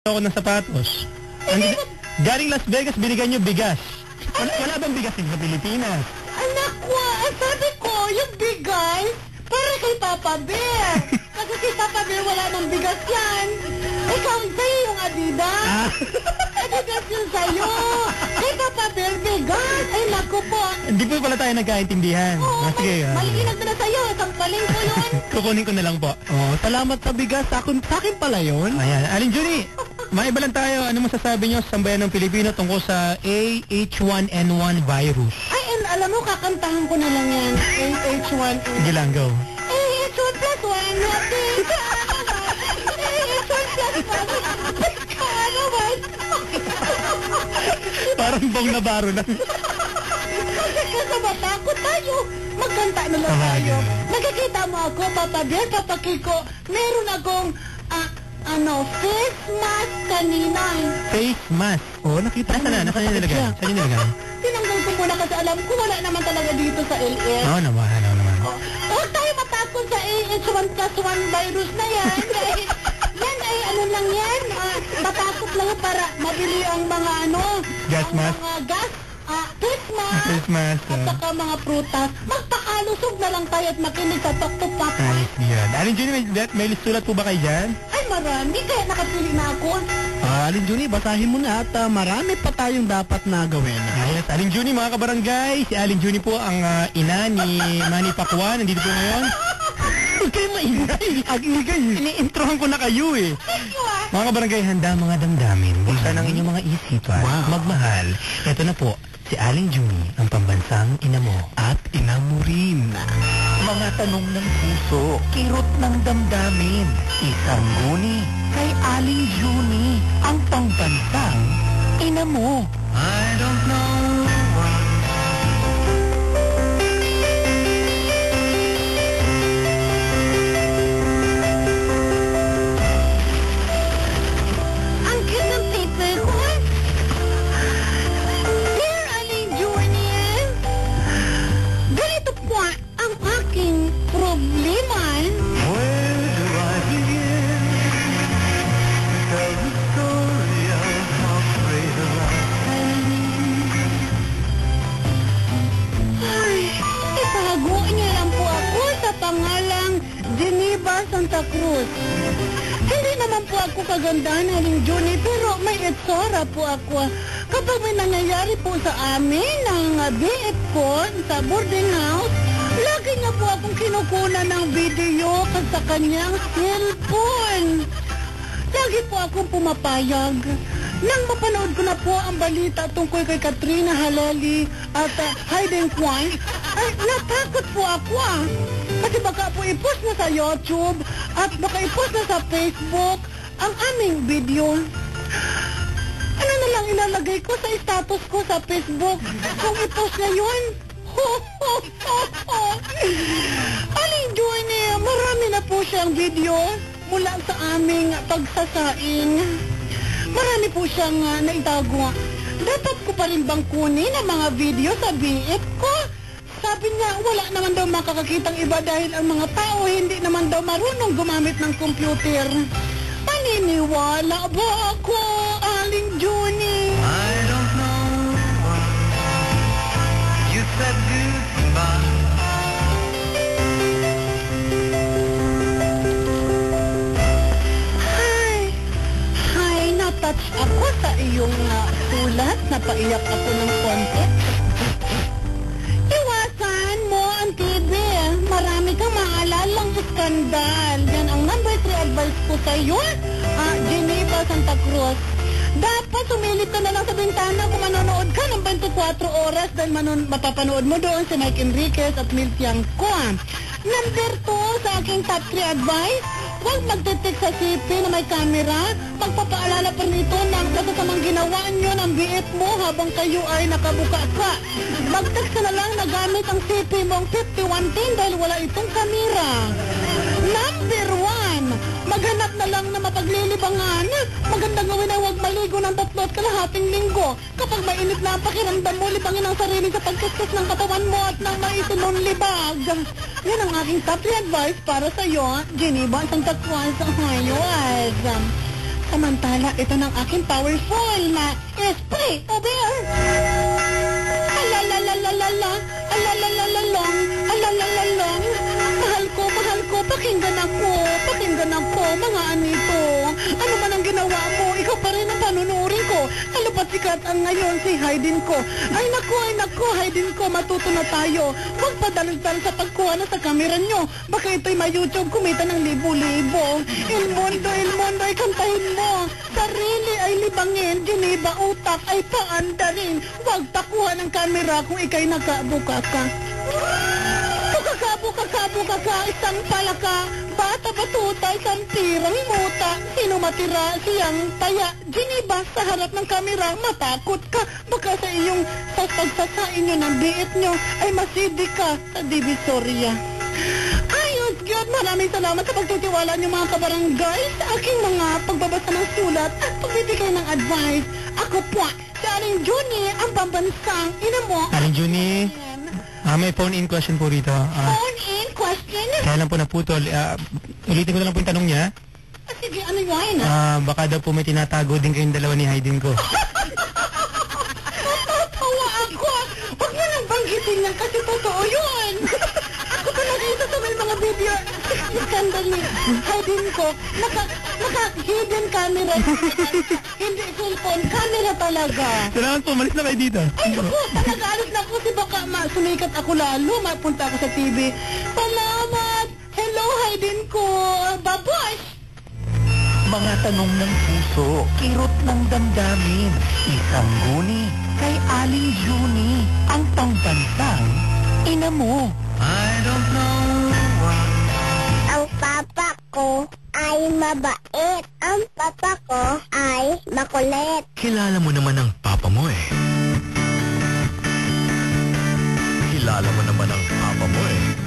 ako ng sapatos. Galing Las Vegas, binigyan nyo bigas. Wala bang bigas sa Pilipinas? Anak ko, sabi ko, yung bigas, para kay Papa Bear. Kasi kay Papa Bear, wala nang bigas yan. Ikaw, sa'yo yung Adidas. Adidas yun sa'yo. Kay Papa Bear, bigas. Ay, naku po. Hindi po pala tayo nagkaintindihan. Oo, maliinag na sa'yo. Sampaling ko yun. Kukunin ko na lang po. Oh, salamat sa bigas. Sa akin pala yun. Ayan. Aling Junie, maiba lang tayo. Ano masasabi nyo sa sambayan ng Pilipino tungkol sa AH1N1 virus? Ay, alam mo, kakantahan ko na lang yan. AH1N1. Sige lang, go. AH1 plus 1, happy ka naman. AH1 plus 1, ka naman. Parang bong na baro lang. Kasi sa bata ko tayo. Magkanta na lang tayo. Nakikita mo ako, Papa Bear, Papa Kiko. Meron akong, face mask kanina. Face mask? Oh, nakita mo. Nasaan niya nilagay? Saan niya nilagay? Tinanggal ko muna kasi alam ko wala naman talaga dito sa LS. Oo naman, ano naman. Huwag tayo matakot sa AH1 plus 1 virus na yan. Yan ay ano lang yan. Matakot lang para mabili ang mga gas mask? Mga gas, face mask. Face mask. At saka mga prutas. Magpakalusog na lang tayo at makinig sa Tok Tok Papa. Ayos yan. Aling Junie, may sulat po ba kayo dyan? Ay, marami. Kaya nakapili na ako. Aling Junie, basahin mo na at marami pa tayong dapat na gawin. Ayos. Aling Junie, mga kabarangay. Si Aling Junie po ang ina ni Manny Pacquiao. Nandito po ngayon. Huwag kayo maingay. Agigay. Ini-introhan ko na kayo eh. Mga kabarangay, handa mga damdamin. Buksan ang inyong mga isipan. Wow. Magmahal. Ito na po, si Aling Junie, ang pambansang ina mo. At ina mo rin. Mga tanong ng puso, kirot ng damdamin. Isang guni kay Aling Junie, ang pambansang ina mo. I don't know why. Ang cute ng paper ko. Dear Aling Junie, ganito po ang aking problema. Where do I begin? Tell the story of how great a love. Ay, itago niya lang po ako sa pangalang Geneva Santa Cruz. Hindi naman po ako kagandahan, Aling Junie, pero may itsura po ako. Kapag may nangyayari po sa amin ng BF ko sa boarding house, lagi niya po akong kinukunan ng video sa kanyang cellphone. Lagi po akong pumapayag. Nang mapanood ko na po ang balita tungkol kay Katrina Halali at Hayden Kwan, ay natakot po ako Kasi baka po i-post na sa YouTube at baka i-post na sa Facebook ang aming video. Ano na lang ilalagay ko sa status ko sa Facebook kung i-post na yun? Aling Junie, marami na po siyang video mula sa aming pagsasaing. Marami po siyang naitago. Dapat ko pa rin bang kunin ang mga video sa BF ko? Sabi niya, wala naman daw makakakitang iba dahil ang mga tao hindi naman daw marunong gumamit ng computer. Paniniwala ba ako, Aling Junie? I don't know why you said goodbye. Natouch ako sa iyong sulat. Napaiyak ako ng konti. Iwasan mo ang TV. Marami kang maalalang skandal. Yan ang number 3 advice ko sa iyo, Geneva Santa Cruz. Dapat sumilip ka na lang sa bintana kung manonood ka ng 24 oras dahil mapapanood mo doon si Mike Enriquez at Miltiang ko. Number 2 sa aking top 3 advice, huwag magtitik sa CP na may camera. Magpapaalala pa nito ng kasasamang ginawa nyo ng BF mo habang kayo ay nakabuka ka. Mag-text ka na lang na gamit ang CP mong 5110 dahil wala itong camera. Number 1, maghanap na lang na mapaglilibangan. Magandang gawin na huwag maligo ng 3 at kalahating linggo. Kapag mainit na ang pakiramdam mo, libangin ang sarili sa pagkuskus ng katawan mo at ng maitim mong libag. Yan ang aking top 3 advice para sa iyo, Geneva Santa Cruz. Ayos. Samantala, ito ng aking powerful na spray over. Alalalalala, alalalalong, alalalalong. Mahal ko, pakinggan ako, mga anito. Ano man ang ginawa mo, ikaw pa rin ang panunurin ko. Lalo pat sikat ang ngayon si Hayden ko. Ay naku, Hayden ko, matuto na tayo. Huwag padalal-dal sa pagkuha na sa kamera nyo. Baka ito'y ma-YouTube kumita ng libo-libo. Il mundo, ay kantahin mo. Sarili ay libangin, Geneva utak ay paandarin. Huwag takuha ng kamera kung ikay nakabuka ka. Buka ka, isang palaka, bata batuta, isang tirang muta, sino matira siyang taya, Geneva sa harap ng kamera, matakot ka, baka sa iyong pagsasain nyo ng biit nyo, ay masidi ka sa Divisoria. Ayos, God, maraming salamat sa pagtitiwala nyo mga kabarangay sa aking mga pagbabasa ng sulat at pagbibigay ng advice. Ako po, si Aling Junie, ang pambansang ina mo. Aling Junie, may phone-in question po rito. Phone-in question? Kaya lang po naputol. Ulitin ko na lang po yung tanong niya. Sige, ano yun? Baka daw po may tinatago din kayong dalawa ni Hayden ko. Natatawa ako. Huwag mo nang banggitin yan kasi totoo yun. Ako talaga isa sa may mga video scandal ni Hayden ko. Naka-hidden camera. Hindi cellphone, camera talaga. Salamat po, malis na kayo dito. Ay, ako, nag-aalis na ako kasi baka sumikat ako lalo. Mapunta ako sa TV. Salamat! Hello, Hayden ko. Babosh! Mga tanong ng puso, kirot ng damdamin, isang guni kay Aling Junie, ang pambansang ina mo. I don't know why. Ang papa ko ay mabait. Ang papa ko ay makulit. Kilala mo naman ang papa mo eh. Kilala mo naman ang papa mo eh.